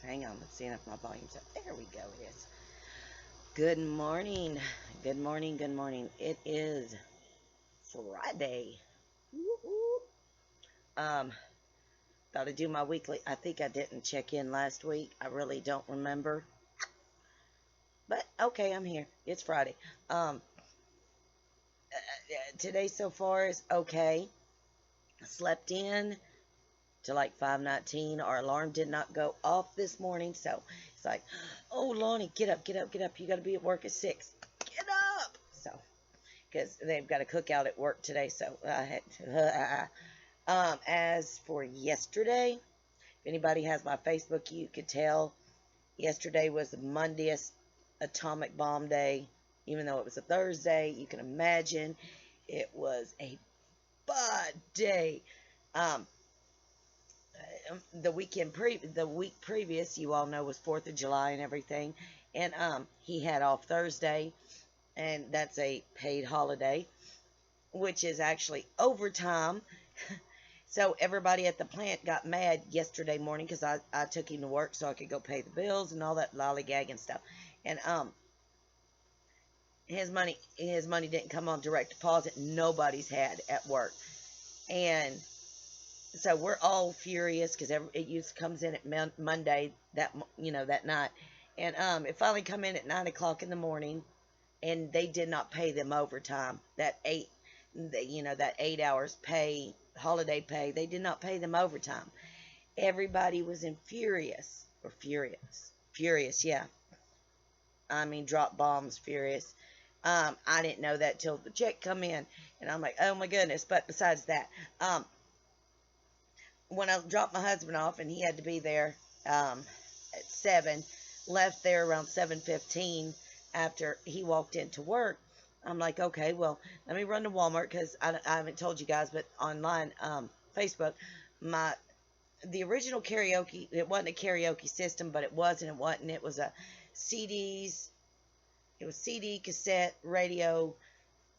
Hang on, let's see if my volume's up. There we go, it is. Good morning. Good morning, good morning. It is Friday. Woo-hoo. Um, Got to do my weekly. I think I didn't check in last week. I really don't remember. But okay, I'm here. It's Friday. Today so far is okay. I slept in to like 5:19. Our alarm did not go off this morning, so it's like, oh Lonnie, get up, get up, get up. You got to be at work at 6. Get up. So because they've got a cookout at work today, so I had. As for yesterday, if anybody has my Facebook, you could tell yesterday was the Mondayest atomic bomb day. Even though it was a Thursday, you can imagine it was a bad day. Um, the week previous, you all know, was 4th of July and everything, and he had off Thursday, and that's a paid holiday, which is actually overtime. So everybody at the plant got mad yesterday morning because I took him to work so I could go pay the bills and all that lollygag and stuff. And his money didn't come on direct deposit. Nobody's had at work. And so we're all furious because it usually comes in at Monday that night. And it finally come in at 9 o'clock in the morning, and they did not pay them overtime. That 8 hours pay, holiday pay, they did not pay them overtime. Everybody was furious, yeah. I mean, drop bombs, furious. I didn't know that till the check come in, and I'm like, oh my goodness. But besides that, when I dropped my husband off, and he had to be there at 7, left there around 7:15 after he walked into work. I'm like, okay, well, let me run to Walmart because I haven't told you guys, but online, Facebook, the original karaoke, it wasn't a karaoke system, but it wasn't. It was a CDs, it was CD, cassette, radio,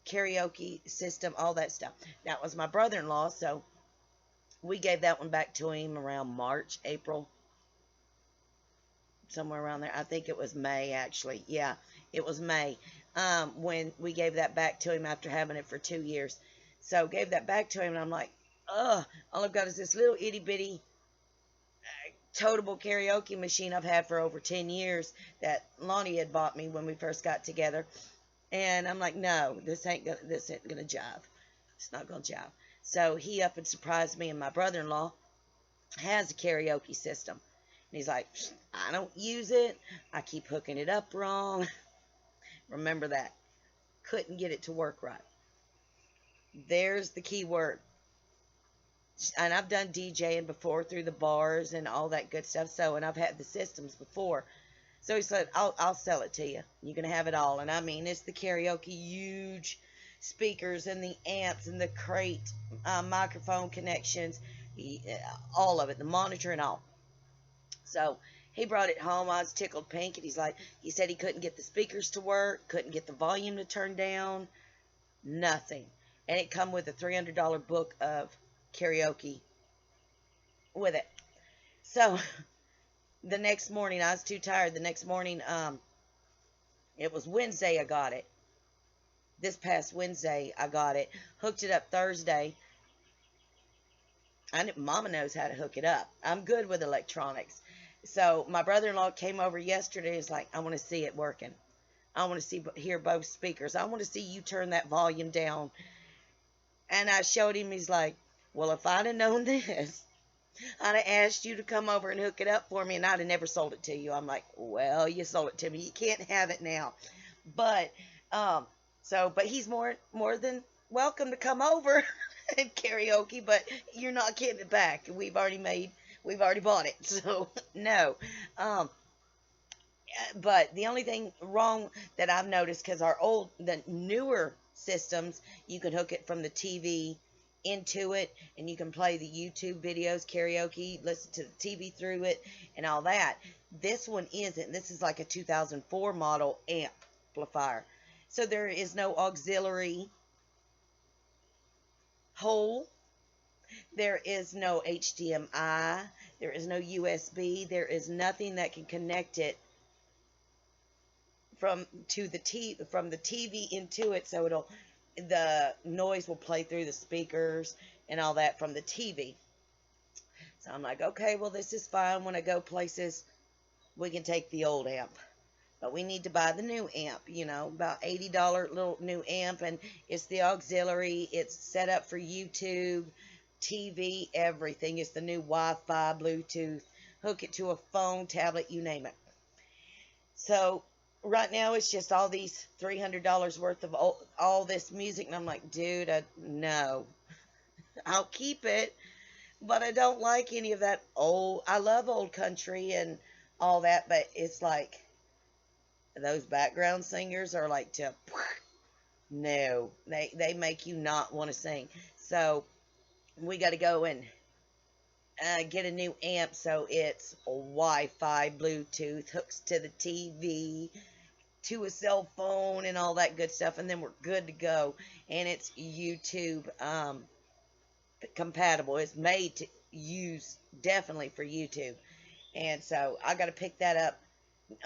karaoke system, all that stuff. That was my brother-in-law, so we gave that one back to him around March, April, somewhere around there. I think it was May, actually. Yeah, it was May when we gave that back to him after having it for 2 years. So gave that back to him, and I'm like, ugh, all I've got is this little itty bitty toteable karaoke machine I've had for over 10 years that Lonnie had bought me when we first got together. And I'm like, no, this ain't gonna jive. It's not gonna jive. So he up and surprised me, and my brother-in-law has a karaoke system. And he's like, I don't use it. I keep hooking it up wrong. Remember that. Couldn't get it to work right. There's the key word. And I've done DJing before through the bars and all that good stuff. So, and I've had the systems before. So he said, I'll sell it to you. You can have it all. And I mean, it's the karaoke huge speakers and the amps and the crate microphone connections, all of it, the monitor and all. So he brought it home. I was tickled pink, and he said he couldn't get the speakers to work, couldn't get the volume to turn down, nothing. And it come with a $300 book of karaoke with it. So the next morning, I was too tired. The next morning, it was Wednesday I got it. This past Wednesday I got it. Hooked it up Thursday. Mama knows how to hook it up. I'm good with electronics. So my brother-in-law came over yesterday. He's like, I want to see it working. I want to hear both speakers. I want to see you turn that volume down. And I showed him. He's like, well, if I'd have known this, I'd have asked you to come over and hook it up for me, and I'd have never sold it to you. I'm like, well, you sold it to me. You can't have it now. But but he's more than welcome to come over and karaoke, but you're not getting it back. We've already bought it. So no. But the only thing wrong that I've noticed, because the newer systems, you can hook it from the TV into it, and you can play the YouTube videos, karaoke, listen to the TV through it, and all that. This one isn't. This is like a 2004 model amplifier. So there is no auxiliary hole. There is no HDMI. There is no USB. There is nothing that can connect it from the TV into it, so the noise will play through the speakers and all that from the TV. So I'm like, okay, well, this is fine. When I go places, we can take the old amp. But we need to buy the new amp, about $80 little new amp, and it's the auxiliary. It's set up for YouTube, TV, everything. It's the new Wi-Fi, Bluetooth. Hook it to a phone, tablet, you name it. So right now it's just all these $300 worth of all this music, and I'm like, dude, no, I'll keep it, but I don't like any of that old. I love old country and all that, but it's like those background singers are like to no, they make you not want to sing. So we got to go and get a new amp, so it's Wi-Fi, Bluetooth, hooks to the TV, to a cell phone, and all that good stuff, and then we're good to go. And it's YouTube compatible. It's made to use definitely for YouTube, and so I got to pick that up.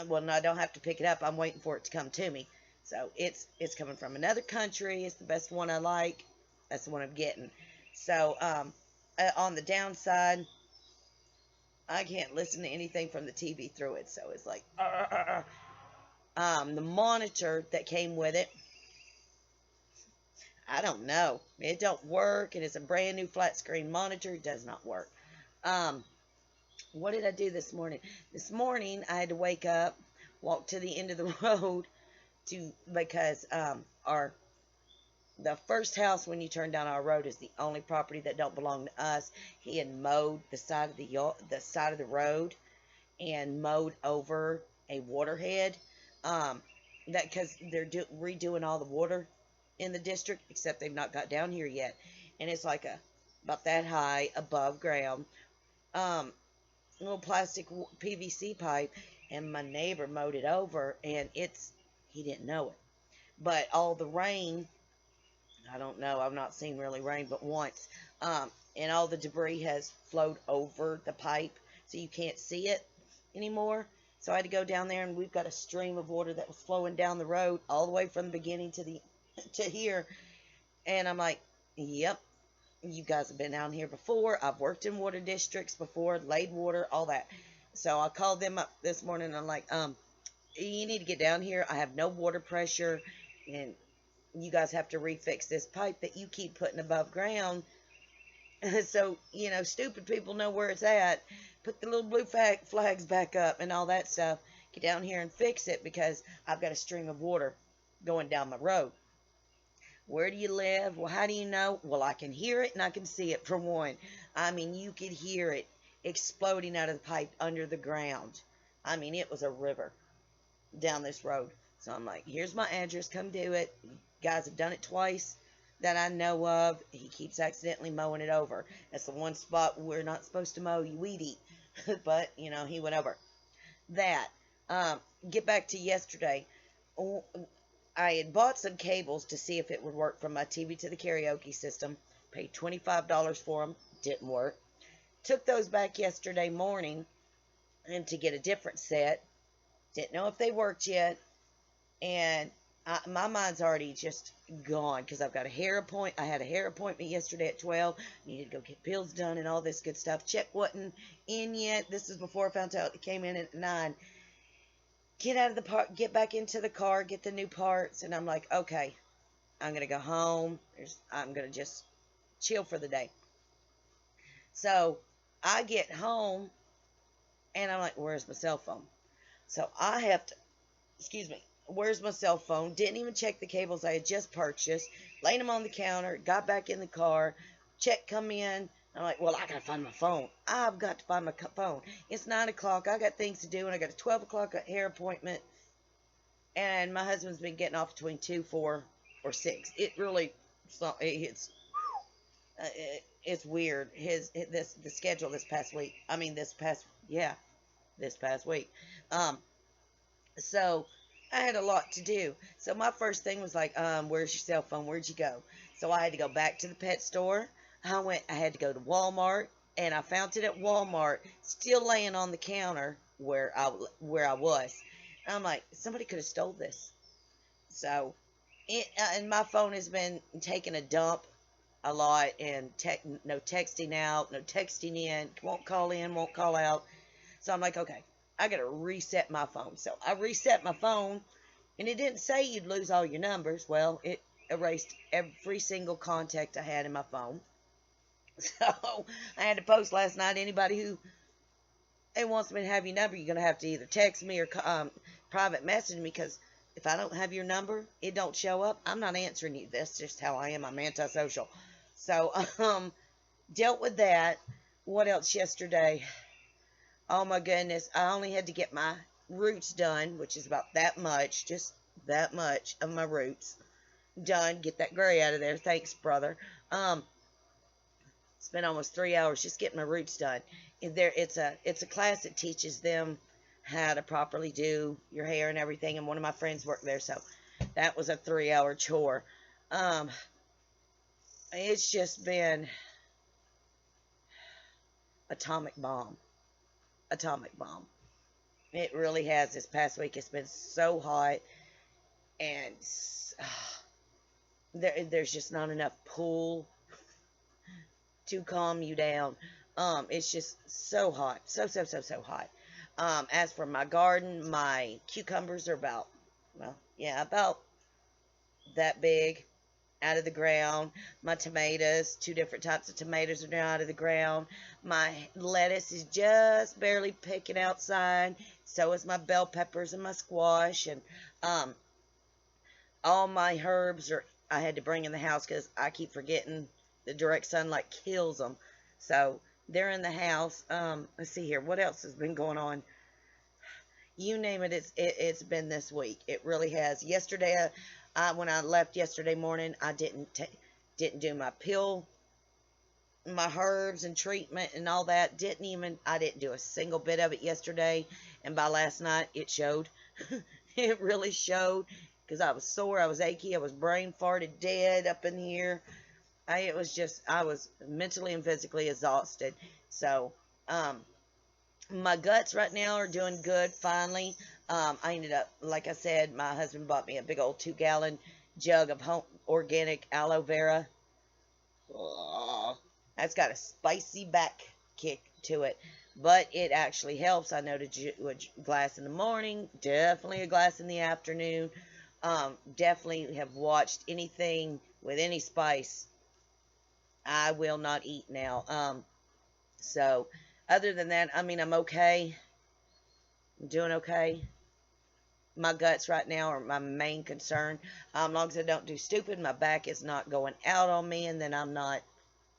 Well, no, I don't have to pick it up. I'm waiting for it to come to me. So it's coming from another country. It's the best one I like. That's the one I'm getting. So on the downside, I can't listen to anything from the TV through it. So it's like the monitor that came with it, I don't know. It don't work, and it's a brand new flat screen monitor. It does not work. Um, what did I do this morning? This morning I had to wake up, walk to the end of the road because our the first house when you turn down our road is the only property that don't belong to us. He had mowed the side of the side of the road and mowed over a waterhead. That because they're redoing all the water in the district, except they've not got down here yet, and it's like about that high above ground. Um, Little plastic PVC pipe, and my neighbor mowed it over, and he didn't know it, but all the rain. I don't know. I've not seen really rain but once. And all the debris has flowed over the pipe, so you can't see it anymore. So I had to go down there, and we've got a stream of water that was flowing down the road all the way from the beginning to here. And I'm like, yep, you guys have been down here before. I've worked in water districts before, laid water, all that. So I called them up this morning, and I'm like, you need to get down here. I have no water pressure, and you guys have to refix this pipe that you keep putting above ground. So, stupid people know where it's at. Put the little blue flags back up and all that stuff. Get down here and fix it, because I've got a stream of water going down my road. Where do you live? Well, how do you know? Well, I can hear it and I can see it, for one. I mean, you could hear it exploding out of the pipe under the ground. I mean, it was a river down this road. So I'm like, here's my address. Come do it. You guys have done it twice that I know of. He keeps accidentally mowing it over. That's the one spot we're not supposed to mow. You weed eat. But, he went over. That. Get back to yesterday. I had bought some cables to see if it would work from my TV to the karaoke system. Paid $25 for them. Didn't work. Took those back yesterday morning and to get a different set. Didn't know if they worked yet. And my mind's already just gone, because I've got a hair appointment. I had a hair appointment yesterday at 12. Needed to go get bills done and all this good stuff. Check wasn't in yet. This is before I found out it came in at 9. Get out of the park, get back into the car, get the new parts, and I'm like, okay, I'm gonna go home. I'm gonna just chill for the day. So I get home, and I'm like, where's my cell phone? So I have to, excuse me, where's my cell phone? Didn't even check the cables I had just purchased. Laid them on the counter, got back in the car, check come in. I'm like, well, I gotta find my phone. I've got to find my phone. It's 9 o'clock. I got things to do, and I got a 12 o'clock hair appointment. And my husband's been getting off between 2, 4, or 6. It really, it's weird. The schedule this past week. I mean, this past week. So I had a lot to do. So my first thing was like, where's your cell phone? Where'd you go? So I had to go back to the pet store. I had to go to Walmart, and I found it at Walmart, still laying on the counter where I was. I'm like, somebody could have stole this. So, and my phone has been taking a dump a lot, and no texting out, no texting in, won't call out. So I'm like, okay, I gotta reset my phone. So I reset my phone, and it didn't say you'd lose all your numbers. Well, it erased every single contact I had in my phone. So I had to post last night. Anybody who wants me to have your number, you're gonna have to either text me or private message me, because if I don't have your number, it don't show up. I'm not answering you. That's just how I am. I'm antisocial. So dealt with that. What else yesterday? Oh my goodness, I only had to get my roots done, which is about that much, just that much of my roots done. Get that gray out of there. Thanks, brother. Spent almost 3 hours just getting my roots done. It's a class that teaches them how to properly do your hair and everything, and one of my friends worked there, so that was a 3 hour chore. Um, it's just been atomic bomb, atomic bomb. It really has. This past week it's been so hot, and there's just not enough pool to calm you down. It's just so hot, so hot. As for my garden, my cucumbers are about, well, yeah, about that big out of the ground. My tomatoes, two different types of tomatoes are now out of the ground. My lettuce is just barely picking outside. So is my bell peppers and my squash, and um, all my herbs are I had to bring in the house because I keep forgetting the direct sunlight kills them. So they're in the house. Let's see here. What else has been going on? You name it, it's been this week. It really has. Yesterday, when I left yesterday morning, I didn't do my pill, my herbs and treatment and all that. I didn't do a single bit of it yesterday. And by last night, it showed. It really showed, because I was sore, I was achy, I was brain farted dead up in here. I was mentally and physically exhausted. So, my guts right now are doing good, finally. I ended up, like I said, my husband bought me a big old 2-gallon jug of home organic aloe vera. Oh, that's got a spicy back kick to it, but it actually helps. I know to do a glass in the morning, definitely a glass in the afternoon. Definitely have watched anything with any spice. I will not eat now. So other than that, I mean, I'm okay. I'm doing okay. My guts right now are my main concern. As long as I don't do stupid, my back is not going out on me, and then I'm not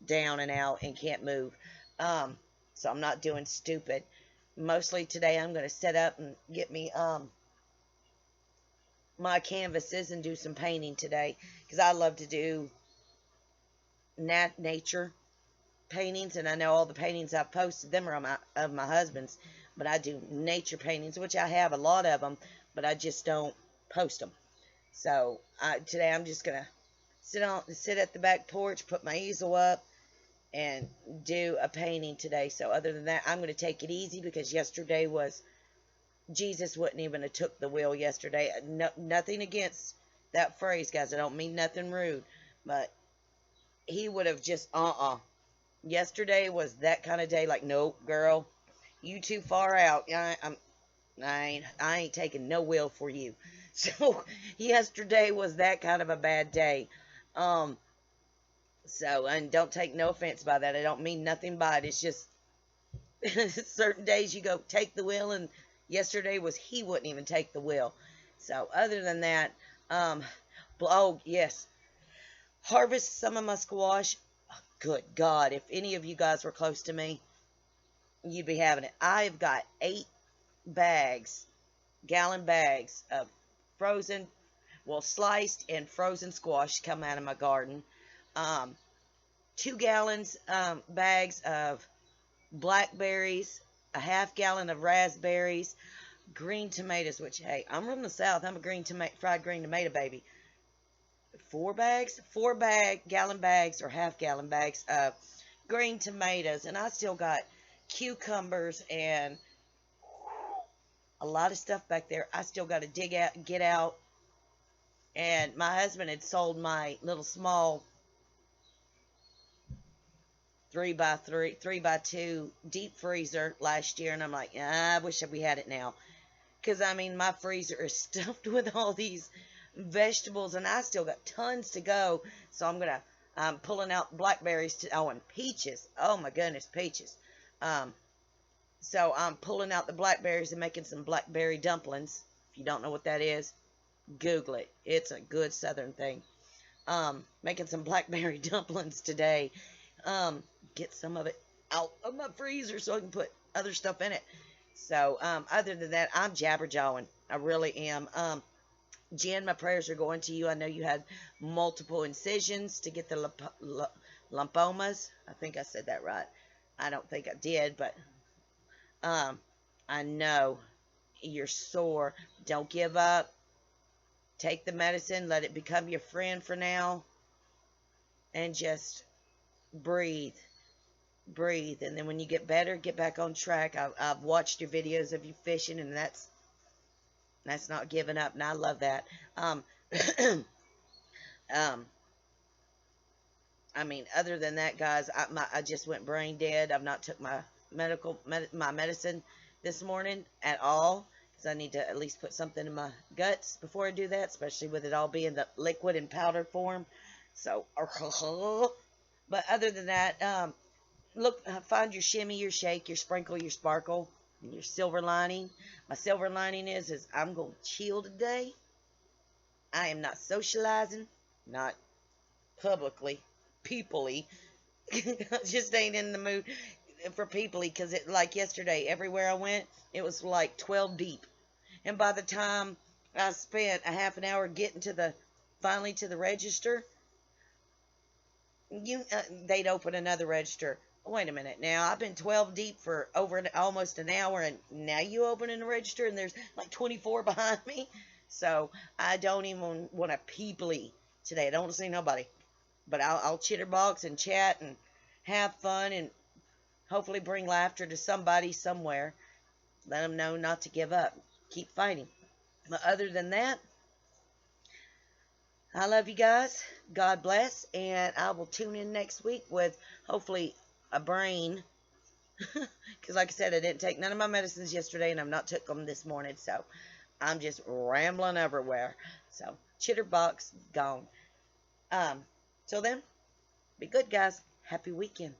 down and out and can't move. So I'm not doing stupid. Mostly today I'm going to set up and get me my canvases and do some painting today, because I love to do nature paintings, and I know all the paintings I've posted them are of my husband's, but I do nature paintings, which I have a lot of them, but I just don't post them. So today I'm just gonna sit at the back porch, put my easel up, and do a painting today. So other than that, I'm gonna take it easy, because yesterday was, Jesus wouldn't even have took the wheel yesterday. No, nothing against that phrase, guys. I don't mean nothing rude, but he would have just yesterday was that kind of day. Like, nope, girl, you too far out. I ain't taking no wheel for you. So yesterday was that kind of a bad day. So, and don't take no offense by that. I don't mean nothing by it. It's just certain days you go take the wheel, and yesterday was he wouldn't even take the wheel. So other than that, oh yes, harvest some of my squash. Good God, if any of you guys were close to me, you'd be having it. I've got 8 bags, gallon bags of frozen, well, sliced and frozen squash come out of my garden. 2 gallons bags of blackberries, a half-gallon of raspberries, green tomatoes, which, hey, I'm from the South. I'm a fried green tomato baby. gallon bags or half gallon bags of green tomatoes, and I still got cucumbers and a lot of stuff back there. I still got to dig out, get out. And my husband had sold my little small 3x2 deep freezer last year, and I'm like, I wish we had it now. Because, I mean, my freezer is stuffed with all these vegetables, and I still got tons to go. So I'm pulling out blackberries, and peaches. Oh, my goodness, peaches. So I'm pulling out the blackberries and making some blackberry dumplings. If you don't know what that is, Google it. It's a good southern thing. Making some blackberry dumplings today. Get some of it out of my freezer so I can put other stuff in it. So, other than that, I'm jabberjawing. I really am. Jen, my prayers are going to you. I know you had multiple incisions to get the lymphomas. I think I said that right. I don't think I did, but I know you're sore. Don't give up. Take the medicine. Let it become your friend for now. And just breathe. Breathe. And then when you get better, get back on track. I've watched your videos of you fishing, and that's not giving up, and I love that. I mean, other than that, guys, I just went brain dead. I've not took my medicine this morning at all, because I need to at least put something in my guts before I do that, especially with it all being the liquid and powder form. So, but other than that, look, find your shimmy, your shake, your sprinkle, your sparkle, and your silver lining. My silver lining is I'm going to chill today. I am not socializing, not publicly, peoply. Just ain't in the mood for peoply, because like yesterday, everywhere I went, it was like 12 deep. And by the time I spent a half an hour getting finally to the register, they'd open another register. Wait a minute now, I've been 12 deep for almost an hour, and now you opening the register and there's like 24 behind me. So I don't even want to peoply today. I don't want to see nobody, but I'll chitterbox and chat and have fun and hopefully bring laughter to somebody somewhere. Let them know not to give up. Keep fighting. But other than that, I love you guys. God bless. And I will tune in next week with hopefully a brain. Because like I said, I didn't take none of my medicines yesterday, and I've not took them this morning. So I'm just rambling everywhere. So chitterbox gone. Till then, be good, guys. Happy weekend.